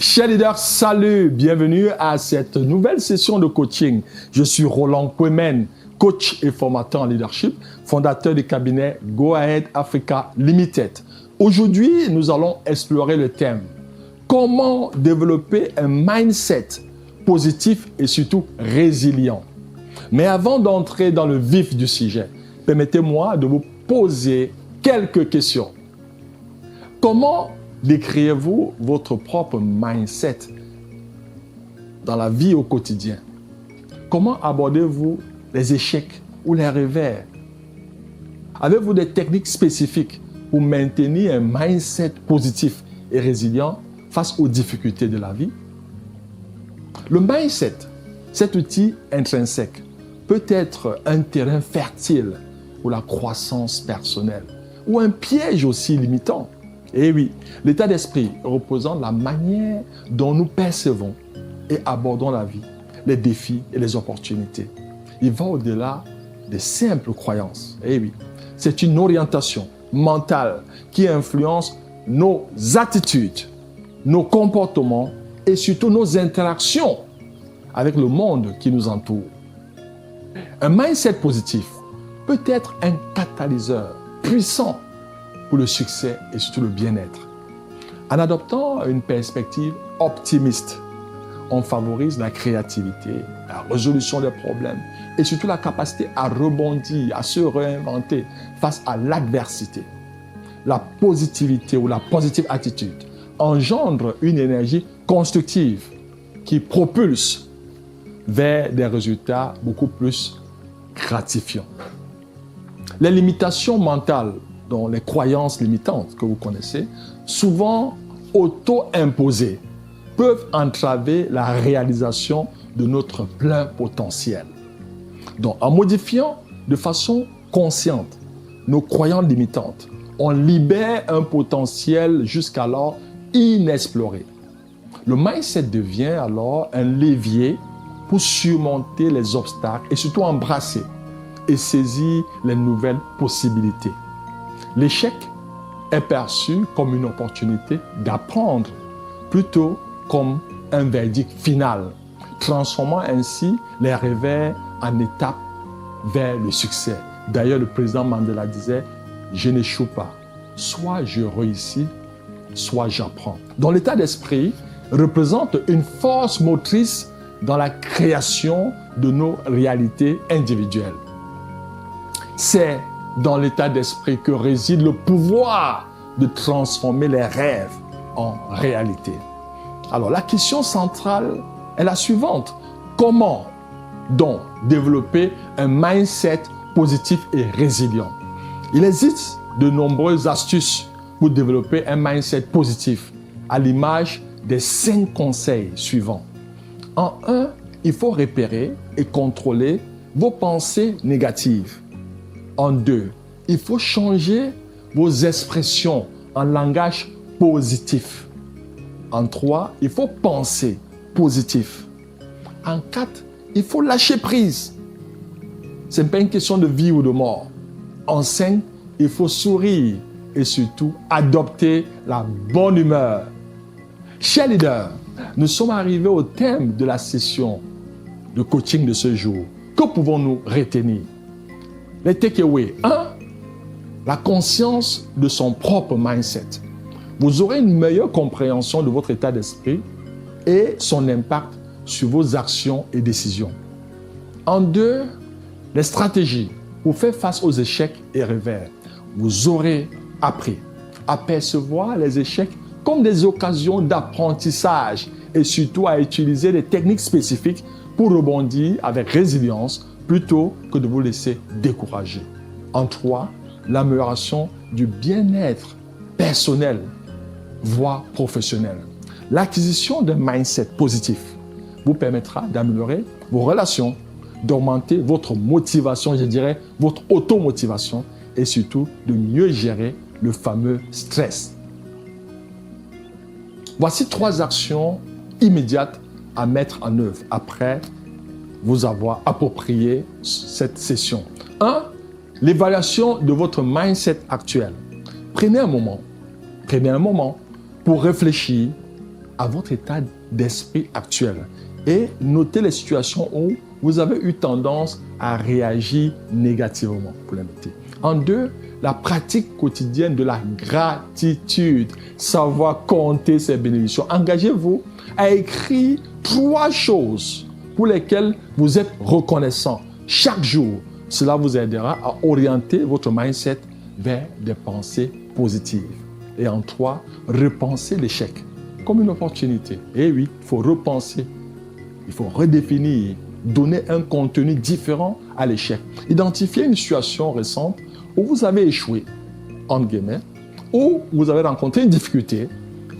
Chers leaders, salut, bienvenue à cette nouvelle session de coaching. Je suis Roland Kwemen, coach et formateur en leadership, fondateur du cabinet Go Ahead Africa Limited. Aujourd'hui, nous allons explorer le thème « Comment développer un mindset positif et surtout résilient ». Mais avant d'entrer dans le vif du sujet, permettez-moi de vous poser quelques questions. Comment décrivez-vous votre propre mindset dans la vie au quotidien? Comment abordez-vous les échecs ou les revers? Avez-vous des techniques spécifiques pour maintenir un mindset positif et résilient face aux difficultés de la vie? Le mindset, cet outil intrinsèque, peut être un terrain fertile pour la croissance personnelle ou un piège aussi limitant. Et oui, l'état d'esprit représente la manière dont nous percevons et abordons la vie, les défis et les opportunités. Il va au-delà des simples croyances. Et oui, c'est une orientation mentale qui influence nos attitudes, nos comportements et surtout nos interactions avec le monde qui nous entoure. Un mindset positif peut être un catalyseur puissant pour le succès et surtout le bien-être. En adoptant une perspective optimiste, on favorise la créativité, la résolution des problèmes et surtout la capacité à rebondir, à se réinventer face à l'adversité. La positivité ou la positive attitude engendre une énergie constructive qui propulse vers des résultats beaucoup plus gratifiants. Les limitations mentales, dont les croyances limitantes que vous connaissez, souvent auto-imposées, peuvent entraver la réalisation de notre plein potentiel. Donc, en modifiant de façon consciente nos croyances limitantes, on libère un potentiel jusqu'alors inexploré. Le mindset devient alors un levier pour surmonter les obstacles et surtout embrasser et saisir les nouvelles possibilités. L'échec est perçu comme une opportunité d'apprendre plutôt comme un verdict final, transformant ainsi les revers en étapes vers le succès. D'ailleurs, le président Mandela disait « Je n'échoue pas, soit je réussis, soit j'apprends ». Donc l'état d'esprit représente une force motrice dans la création de nos réalités individuelles. C'est dans l'état d'esprit que réside le pouvoir de transformer les rêves en réalité. Alors la question centrale est la suivante. Comment donc développer un mindset positif et résilient? Il existe de nombreuses astuces pour développer un mindset positif, à l'image des 5 conseils suivants. En 1, il faut repérer et contrôler vos pensées négatives. En 2, il faut changer vos expressions en langage positif. En 3, il faut penser positif. En 4, il faut lâcher prise. Ce n'est pas une question de vie ou de mort. En 5, il faut sourire et surtout adopter la bonne humeur. Chers leaders, nous sommes arrivés au thème de la session de coaching de ce jour. Que pouvons-nous retenir? Les takeaways. 1. La conscience de son propre mindset. Vous aurez une meilleure compréhension de votre état d'esprit et son impact sur vos actions et décisions. En 2, les stratégies pour faire face aux échecs et revers. Vous aurez appris à percevoir les échecs comme des occasions d'apprentissage et surtout à utiliser des techniques spécifiques pour rebondir avec résilience plutôt que de vous laisser décourager. En 3, l'amélioration du bien-être personnel, voire professionnel. L'acquisition d'un mindset positif vous permettra d'améliorer vos relations, d'augmenter votre motivation, je dirais votre automotivation et surtout de mieux gérer le fameux stress. Voici 3 actions immédiates à mettre en œuvre après vous avoir approprié cette session. 1. L'évaluation de votre mindset actuel. Prenez un moment pour réfléchir à votre état d'esprit actuel et notez les situations où vous avez eu tendance à réagir négativement. Vous les notez. En 2, la pratique quotidienne de la gratitude. Savoir compter ses bénédictions. Engagez-vous à écrire 3 choses pour lesquelles vous êtes reconnaissant chaque jour. Cela vous aidera à orienter votre mindset vers des pensées positives. Et en 3, repenser l'échec comme une opportunité. Et oui, il faut repenser, il faut redéfinir, donner un contenu différent à l'échec. Identifiez une situation récente où vous avez échoué, entre guillemets, où vous avez rencontré une difficulté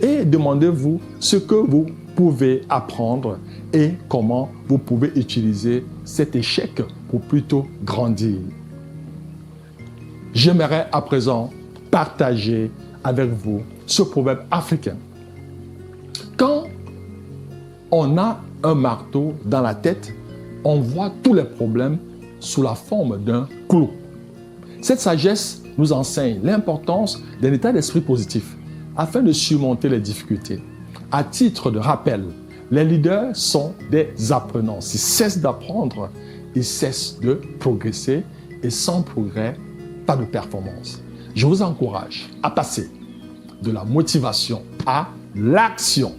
et demandez-vous ce que vous pouvez apprendre et comment vous pouvez utiliser cet échec pour plutôt grandir. J'aimerais à présent partager avec vous ce proverbe africain. Quand on a un marteau dans la tête, on voit tous les problèmes sous la forme d'un clou. Cette sagesse nous enseigne l'importance d'un état d'esprit positif afin de surmonter les difficultés. À titre de rappel, les leaders sont des apprenants. S'ils cessent d'apprendre, ils cessent de progresser et sans progrès, pas de performance. Je vous encourage à passer de la motivation à l'action.